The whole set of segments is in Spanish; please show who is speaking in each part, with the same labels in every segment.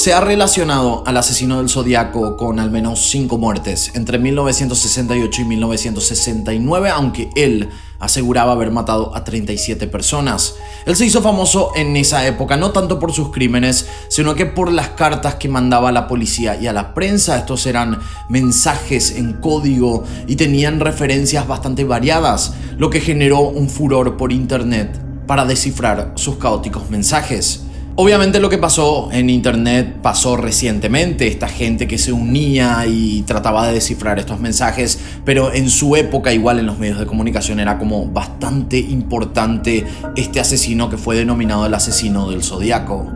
Speaker 1: Se ha relacionado al asesino del Zodíaco con al menos 5 muertes entre 1968 y 1969, aunque él aseguraba haber matado a 37 personas. Él se hizo famoso en esa época no tanto por sus crímenes, sino que por las cartas que mandaba a la policía y a la prensa. Estos eran mensajes en código y tenían referencias bastante variadas, lo que generó un furor por internet para descifrar sus caóticos mensajes. Obviamente lo que pasó en internet pasó recientemente, esta gente que se unía y trataba de descifrar estos mensajes, pero en su época, igual en los medios de comunicación, era como bastante importante este asesino que fue denominado el asesino del Zodíaco.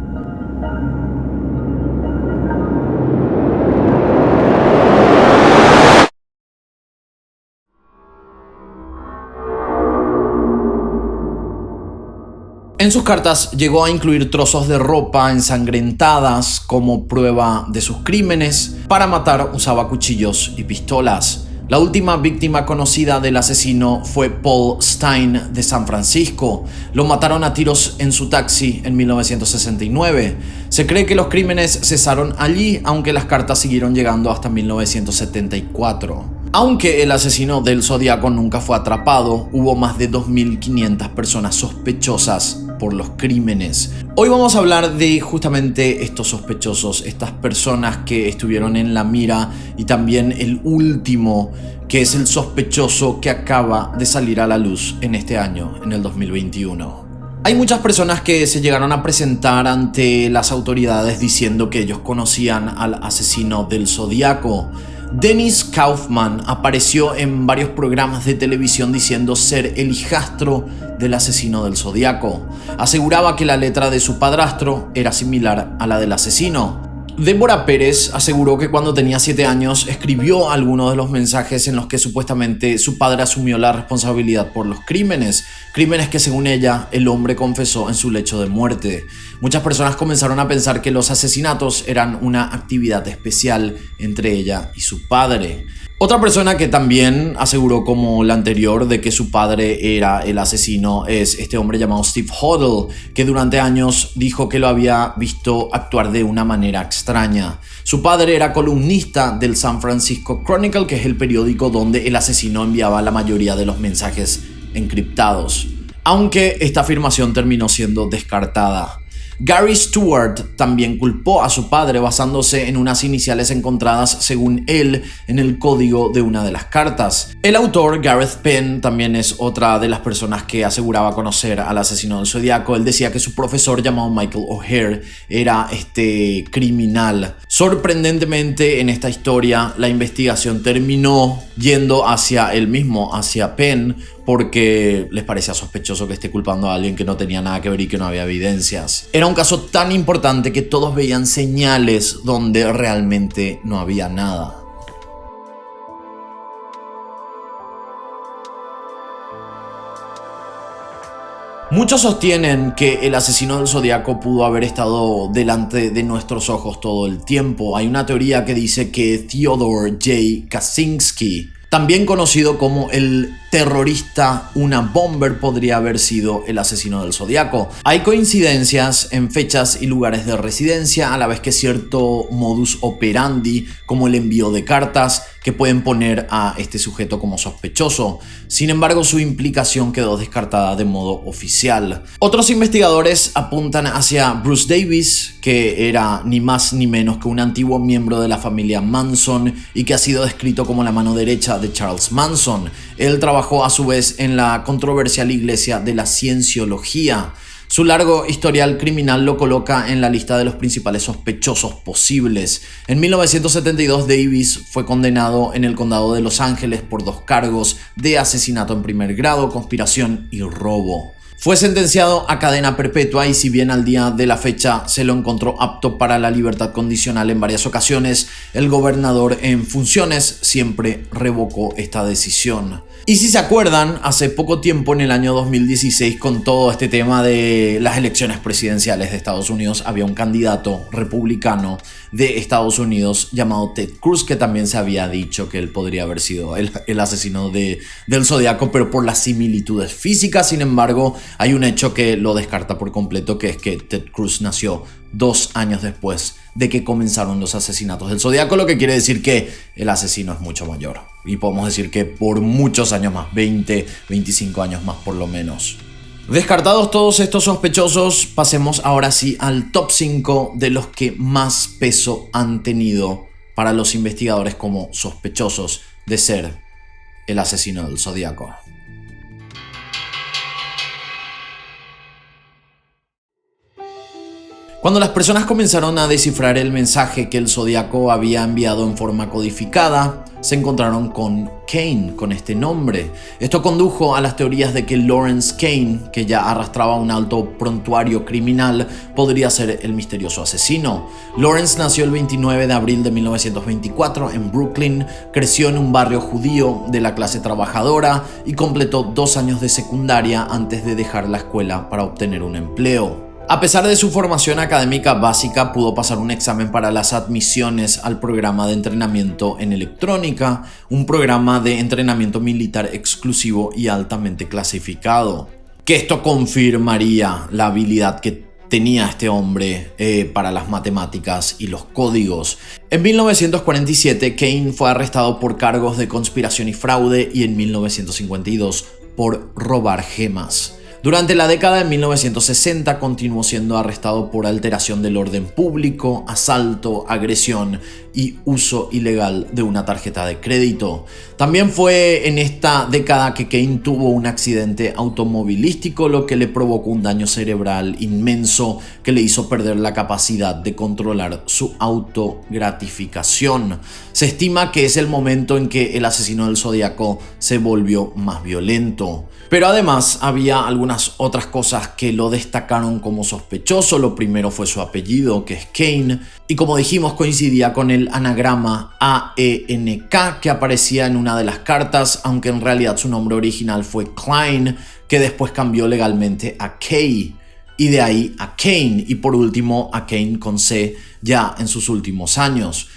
Speaker 1: En sus cartas llegó a incluir trozos de ropa ensangrentadas como prueba de sus crímenes. Para matar usaba cuchillos y pistolas. La última víctima conocida del asesino fue Paul Stine de San Francisco. Lo mataron a tiros en su taxi en 1969. Se cree que los crímenes cesaron allí, aunque las cartas siguieron llegando hasta 1974. Aunque el asesino del Zodíaco nunca fue atrapado, hubo más de 2.500 personas sospechosas por los crímenes. Hoy vamos a hablar de justamente estos sospechosos, estas personas que estuvieron en la mira, y también el último, que es el sospechoso que acaba de salir a la luz en este año, en el 2021. Hay muchas personas que se llegaron a presentar ante las autoridades diciendo que ellos conocían al asesino del Zodíaco. Dennis Kaufman apareció en varios programas de televisión diciendo ser el hijastro del asesino del Zodíaco. Aseguraba que la letra de su padrastro era similar a la del asesino. Débora Pérez aseguró que cuando tenía 7 años escribió algunos de los mensajes en los que supuestamente su padre asumió la responsabilidad por los crímenes que según ella el hombre confesó en su lecho de muerte. Muchas personas comenzaron a pensar que los asesinatos eran una actividad especial entre ella y su padre. Otra persona que también aseguró, como la anterior, de que su padre era el asesino es este hombre llamado Steve Hodel, que durante años dijo que lo había visto actuar de una manera extraña. Su padre era columnista del San Francisco Chronicle, que es el periódico donde el asesino enviaba la mayoría de los mensajes encriptados, aunque esta afirmación terminó siendo descartada. Gary Stewart también culpó a su padre basándose en unas iniciales encontradas, según él, en el código de una de las cartas. El autor, Gareth Penn, también es otra de las personas que aseguraba conocer al asesino del Zodíaco. Él decía que su profesor, llamado Michael O'Hare, era este criminal. Sorprendentemente, en esta historia, la investigación terminó yendo hacia él mismo, hacia Penn, porque les parecía sospechoso que esté culpando a alguien que no tenía nada que ver y que no había evidencias. Era un caso tan importante que todos veían señales donde realmente no había nada. Muchos sostienen que el asesino del Zodíaco pudo haber estado delante de nuestros ojos todo el tiempo. Hay una teoría que dice que Theodore J. Kaczynski, también conocido como el terrorista Unabomber, podría haber sido el asesino del Zodíaco. Hay coincidencias en fechas y lugares de residencia, a la vez que cierto modus operandi, como el envío de cartas, que pueden poner a este sujeto como sospechoso. Sin embargo, su implicación quedó descartada de modo oficial. Otros investigadores apuntan hacia Bruce Davis, que era ni más ni menos que un antiguo miembro de la familia Manson y que ha sido descrito como la mano derecha de Charles Manson. Él trabajó a su vez en la controversial iglesia de la Cienciología. Su largo historial criminal lo coloca en la lista de los principales sospechosos posibles. En 1972, Davis fue condenado en el condado de Los Ángeles por 2 cargos de asesinato en primer grado, conspiración y robo. Fue sentenciado a cadena perpetua y si bien al día de la fecha se lo encontró apto para la libertad condicional en varias ocasiones, el gobernador en funciones siempre revocó esta decisión. Y si se acuerdan, hace poco tiempo, en el año 2016, con todo este tema de las elecciones presidenciales de Estados Unidos, había un candidato republicano de Estados Unidos llamado Ted Cruz, que también se había dicho que él podría haber sido el asesino del Zodíaco, pero por las similitudes físicas. Sin embargo, Hay un hecho que lo descarta por completo, que es que Ted Cruz nació 2 años después de que comenzaron los asesinatos del Zodíaco, lo que quiere decir que el asesino es mucho mayor. Y podemos decir que por muchos años más, 20, 25 años más por lo menos. Descartados todos estos sospechosos, pasemos ahora sí al top 5 de los que más peso han tenido para los investigadores como sospechosos de ser el asesino del Zodíaco. Cuando las personas comenzaron a descifrar el mensaje que el Zodíaco había enviado en forma codificada, se encontraron con Kane, con este nombre. Esto condujo a las teorías de que Lawrence Kane, que ya arrastraba un alto prontuario criminal, podría ser el misterioso asesino. Lawrence nació el 29 de abril de 1924 en Brooklyn, creció en un barrio judío de la clase trabajadora y completó 2 años de secundaria antes de dejar la escuela para obtener un empleo. A pesar de su formación académica básica, pudo pasar un examen para las admisiones al programa de entrenamiento en electrónica, un programa de entrenamiento militar exclusivo y altamente clasificado. Que esto confirmaría la habilidad que tenía este hombre para las matemáticas y los códigos. En 1947, Kane fue arrestado por cargos de conspiración y fraude y en 1952 por robar gemas. Durante la década de 1960 continuó siendo arrestado por alteración del orden público, asalto, agresión y uso ilegal de una tarjeta de crédito. También fue en esta década que Kane tuvo un accidente automovilístico, lo que le provocó un daño cerebral inmenso que le hizo perder la capacidad de controlar su autogratificación. Se estima que es el momento en que el asesino del Zodíaco se volvió más violento. Pero además había algunas otras cosas que lo destacaron como sospechoso. Lo primero fue su apellido, que es Kane, y como dijimos coincidía con el anagrama AENK que aparecía en una de las cartas, aunque en realidad su nombre original fue Klein, que después cambió legalmente a Kay, y de ahí a Kane, y por último a Kane con C ya en sus últimos años.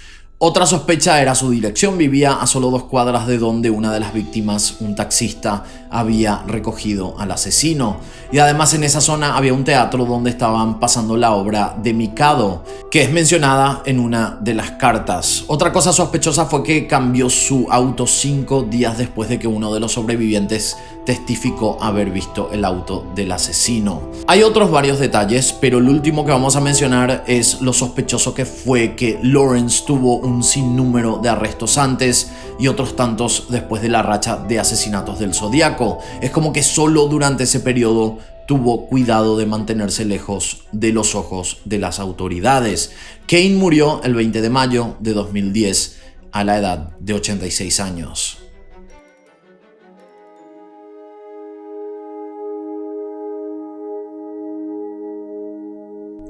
Speaker 1: Otra sospecha era su dirección. Vivía a solo 2 cuadras de donde una de las víctimas, un taxista, había recogido al asesino. Y además en esa zona había un teatro donde estaban pasando la obra de Mikado, que es mencionada en una de las cartas. Otra cosa sospechosa fue que cambió su auto 5 días después de que uno de los sobrevivientes testificó haber visto el auto del asesino. Hay otros varios detalles, pero el último que vamos a mencionar es lo sospechoso que fue que Lawrence tuvo un sinnúmero de arrestos antes y otros tantos después de la racha de asesinatos del Zodíaco. Es como que solo durante ese periodo tuvo cuidado de mantenerse lejos de los ojos de las autoridades. Kane murió el 20 de mayo de 2010 a la edad de 86 años.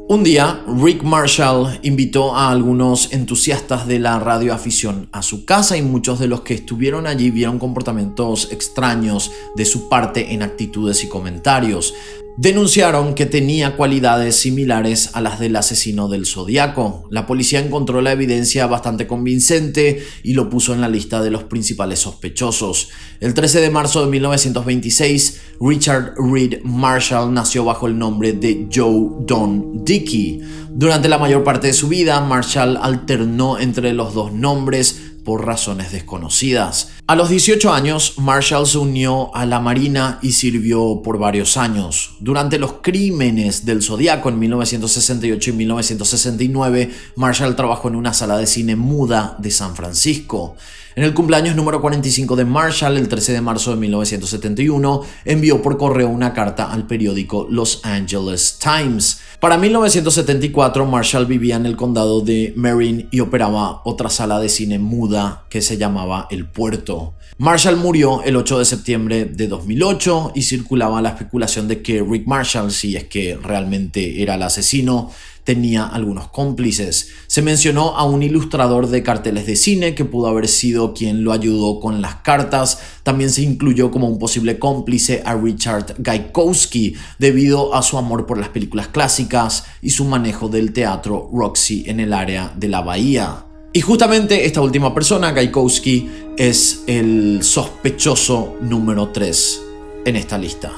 Speaker 1: Un día, Rick Marshall invitó a algunos entusiastas de la radioafición a su casa y muchos de los que estuvieron allí vieron comportamientos extraños de su parte en actitudes y comentarios. Denunciaron que tenía cualidades similares a las del asesino del Zodíaco. La policía encontró la evidencia bastante convincente y lo puso en la lista de los principales sospechosos. El 13 de marzo de 1926, Richard Reed Marshall nació bajo el nombre de Joe Don Dickey. Durante la mayor parte de su vida, Marshall alternó entre los dos nombres por razones desconocidas. A los 18 años, Marshall se unió a la Marina y sirvió por varios años. Durante los crímenes del Zodíaco en 1968 y 1969, Marshall trabajó en una sala de cine muda de San Francisco. En el cumpleaños número 45 de Marshall, el 13 de marzo de 1971, envió por correo una carta al periódico Los Angeles Times. Para 1974, Marshall vivía en el condado de Marin y operaba otra sala de cine muda que se llamaba El Puerto. Marshall murió el 8 de septiembre de 2008 y circulaba la especulación de que Rick Marshall, si es que realmente era el asesino, tenía algunos cómplices. Se mencionó a un ilustrador de carteles de cine que pudo haber sido quien lo ayudó con las cartas. También se incluyó como un posible cómplice a Richard Gaikowski debido a su amor por las películas clásicas y su manejo del teatro Roxy en el área de la Bahía. Y justamente esta última persona, Gaikowski, es el sospechoso número 3 en esta lista.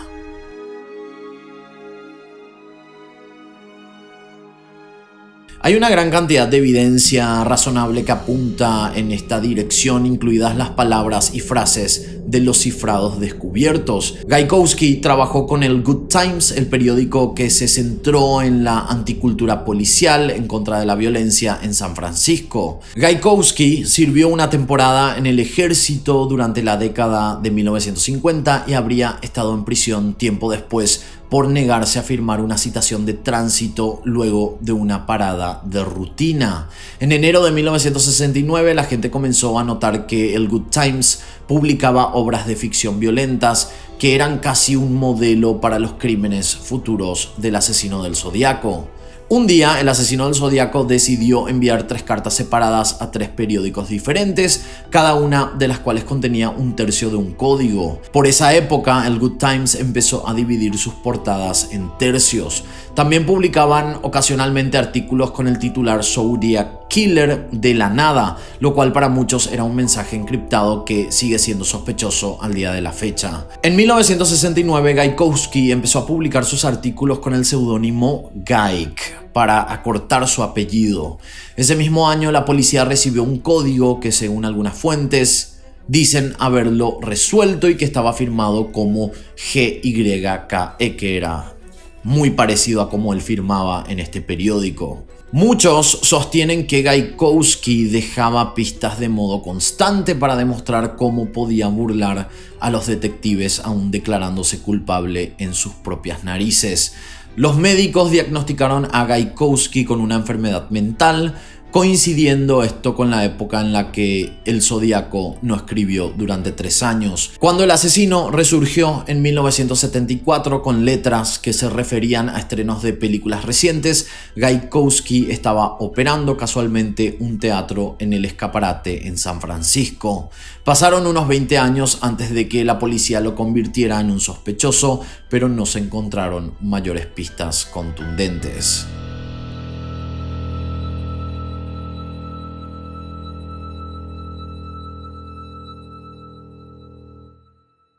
Speaker 1: Hay una gran cantidad de evidencia razonable que apunta en esta dirección, incluidas las palabras y frases de los cifrados descubiertos. Gaikowski trabajó con el Good Times, el periódico que se centró en la anticultura policial en contra de la violencia en San Francisco. Gaikowski sirvió una temporada en el ejército durante la década de 1950 y habría estado en prisión tiempo después por negarse a firmar una citación de tránsito luego de una parada de rutina. En enero de 1969 la gente comenzó a notar que el Good Times publicaba obras de ficción violentas que eran casi un modelo para los crímenes futuros del asesino del Zodíaco. Un día, el asesino del Zodíaco decidió enviar 3 cartas separadas a 3 periódicos diferentes, cada una de las cuales contenía un tercio de un código. Por esa época, el Good Times empezó a dividir sus portadas en tercios. También publicaban ocasionalmente artículos con el titular Zodiac Killer de la nada, lo cual para muchos era un mensaje encriptado que sigue siendo sospechoso al día de la fecha. En 1969, Gaikowski empezó a publicar sus artículos con el seudónimo Gaik, para acortar su apellido. Ese mismo año la policía recibió un código que, según algunas fuentes, dicen haberlo resuelto y que estaba firmado como GYKE, que era muy parecido a como él firmaba en este periódico. Muchos sostienen que Gaikowski dejaba pistas de modo constante para demostrar cómo podía burlar a los detectives aún declarándose culpable en sus propias narices. Los médicos diagnosticaron a Gaikowski con una enfermedad mental, coincidiendo esto con la época en la que el Zodíaco no escribió durante 3 años. Cuando el asesino resurgió en 1974 con letras que se referían a estrenos de películas recientes, Gaikowski estaba operando casualmente un teatro en el Escaparate en San Francisco. Pasaron unos 20 años antes de que la policía lo convirtiera en un sospechoso, pero no se encontraron mayores pistas contundentes.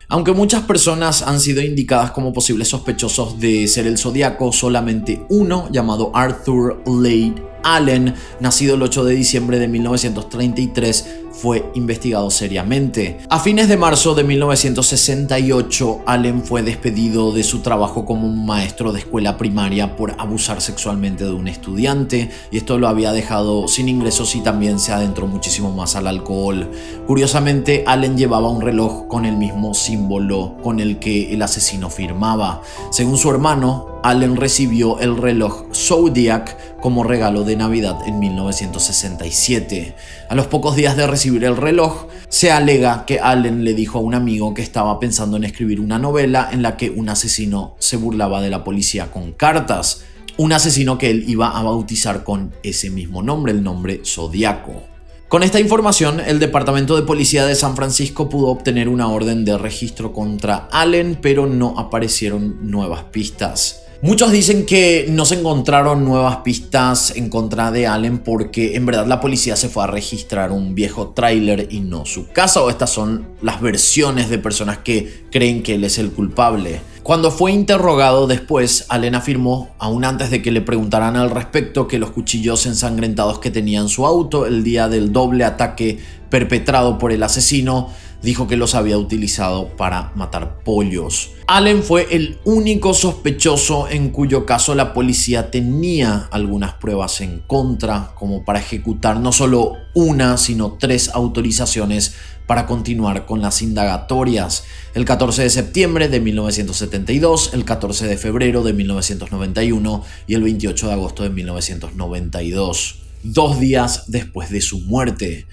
Speaker 1: Aunque muchas personas han sido indicadas como posibles sospechosos de ser el Zodíaco, solamente uno, llamado Arthur Leigh Allen, nacido el 8 de diciembre de 1933, fue investigado seriamente. A fines de marzo de 1968, Allen fue despedido de su trabajo como un maestro de escuela primaria por abusar sexualmente de un estudiante, y esto lo había dejado sin ingresos y también se adentró muchísimo más al alcohol. Curiosamente, Allen llevaba un reloj con el mismo símbolo con el que el asesino firmaba. Según su hermano, Allen recibió el reloj Zodiac como regalo de Navidad en 1967. A los pocos días de recibir el reloj, se alega que Allen le dijo a un amigo que estaba pensando en escribir una novela en la que un asesino se burlaba de la policía con cartas. Un asesino que él iba a bautizar con ese mismo nombre, el nombre Zodíaco. Con esta información, el Departamento de Policía de San Francisco pudo obtener una orden de registro contra Allen, pero no aparecieron nuevas pistas. Muchos dicen que no se encontraron nuevas pistas en contra de Allen porque en verdad la policía se fue a registrar un viejo tráiler y no su casa, o estas son las versiones de personas que creen que él es el culpable. Cuando fue interrogado después, Allen afirmó, aún antes de que le preguntaran al respecto, que los cuchillos ensangrentados que tenía en su auto el día del doble ataque perpetrado por el asesino, dijo que los había utilizado para matar pollos. Allen fue el único sospechoso en cuyo caso la policía tenía algunas pruebas en contra, como para ejecutar no solo una, sino 3 autorizaciones para continuar con las indagatorias. El 14 de septiembre de 1972, el 14 de febrero de 1991 y el 28 de agosto de 1992, 2 días después de su muerte.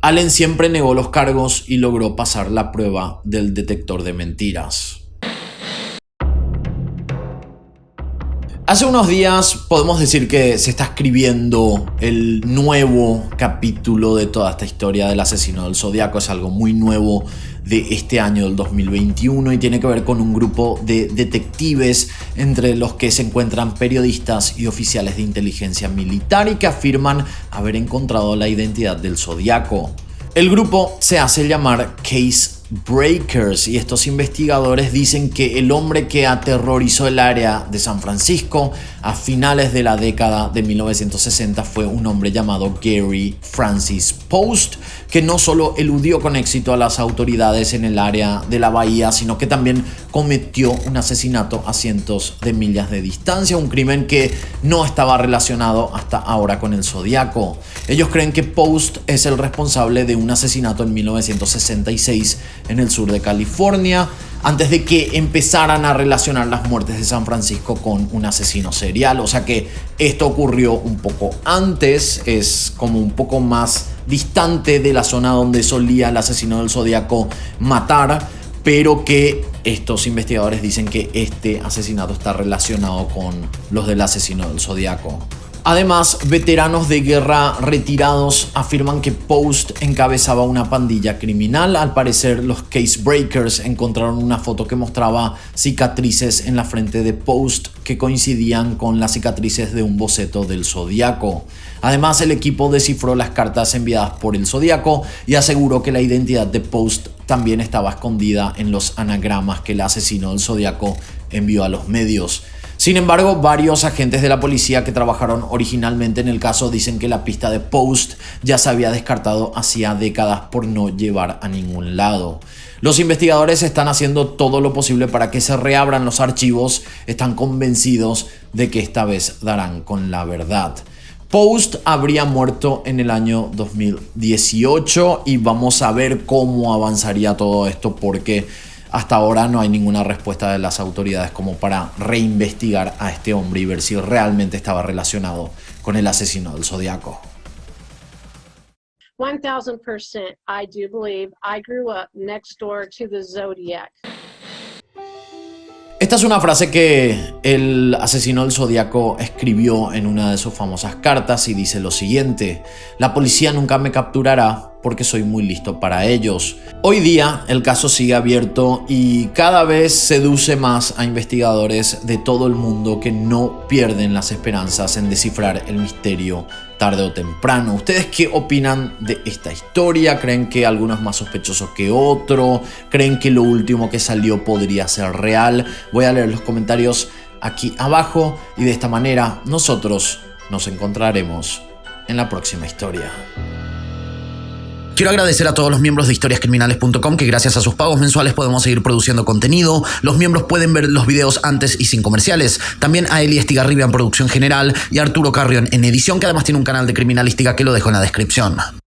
Speaker 1: Allen siempre negó los cargos y logró pasar la prueba del detector de mentiras. Hace unos días podemos decir que se está escribiendo el nuevo capítulo de toda esta historia del asesino del Zodíaco. Es algo muy nuevo de este año del 2021 y tiene que ver con un grupo de detectives entre los que se encuentran periodistas y oficiales de inteligencia militar y que afirman haber encontrado la identidad del Zodíaco. El grupo se hace llamar Case Breakers y estos investigadores dicen que el hombre que aterrorizó el área de San Francisco a finales de la década de 1960 fue un hombre llamado Gary Francis Post, que no solo eludió con éxito a las autoridades en el área de la bahía, sino que también cometió un asesinato a cientos de millas de distancia, un crimen que no estaba relacionado hasta ahora con el Zodíaco. Ellos creen que Post es el responsable de un asesinato en 1966 en el sur de California, antes de que empezaran a relacionar las muertes de San Francisco con un asesino serial. O sea que esto ocurrió un poco antes, es como un poco más distante de la zona donde solía el asesino del Zodíaco matar, pero que estos investigadores dicen que este asesinato está relacionado con los del asesino del Zodíaco. Además, veteranos de guerra retirados afirman que Post encabezaba una pandilla criminal. Al parecer, los Case Breakers encontraron una foto que mostraba cicatrices en la frente de Post que coincidían con las cicatrices de un boceto del Zodíaco. Además, el equipo descifró las cartas enviadas por el Zodíaco y aseguró que la identidad de Post también estaba escondida en los anagramas que el asesino del Zodíaco envió a los medios. Sin embargo, varios agentes de la policía que trabajaron originalmente en el caso dicen que la pista de Post ya se había descartado hacía décadas por no llevar a ningún lado. Los investigadores están haciendo todo lo posible para que se reabran los archivos, están convencidos de que esta vez darán con la verdad. Post habría muerto en el año 2018 y vamos a ver cómo avanzaría todo esto, porque hasta ahora no hay ninguna respuesta de las autoridades como para reinvestigar a este hombre y ver si realmente estaba relacionado con el asesino del Zodíaco.
Speaker 2: 1000% I do believe I grew up next door to the Zodiac.
Speaker 1: Esta es una frase que el asesino del Zodíaco escribió en una de sus famosas cartas y dice lo siguiente: la policía nunca me capturará porque soy muy listo para ellos. Hoy día el caso sigue abierto y cada vez seduce más a investigadores de todo el mundo que no pierden las esperanzas en descifrar el misterio tarde o temprano. ¿Ustedes qué opinan de esta historia? ¿Creen que alguno es más sospechoso que otro? ¿Creen que lo último que salió podría ser real? Voy a leer los comentarios aquí abajo y de esta manera nosotros nos encontraremos en la próxima historia. Quiero agradecer a todos los miembros de historiascriminales.com que gracias a sus pagos mensuales podemos seguir produciendo contenido. Los miembros pueden ver los videos antes y sin comerciales. También a Eli Estigarribia en producción general y a Arturo Carrión en edición, que además tiene un canal de criminalística que lo dejo en la descripción.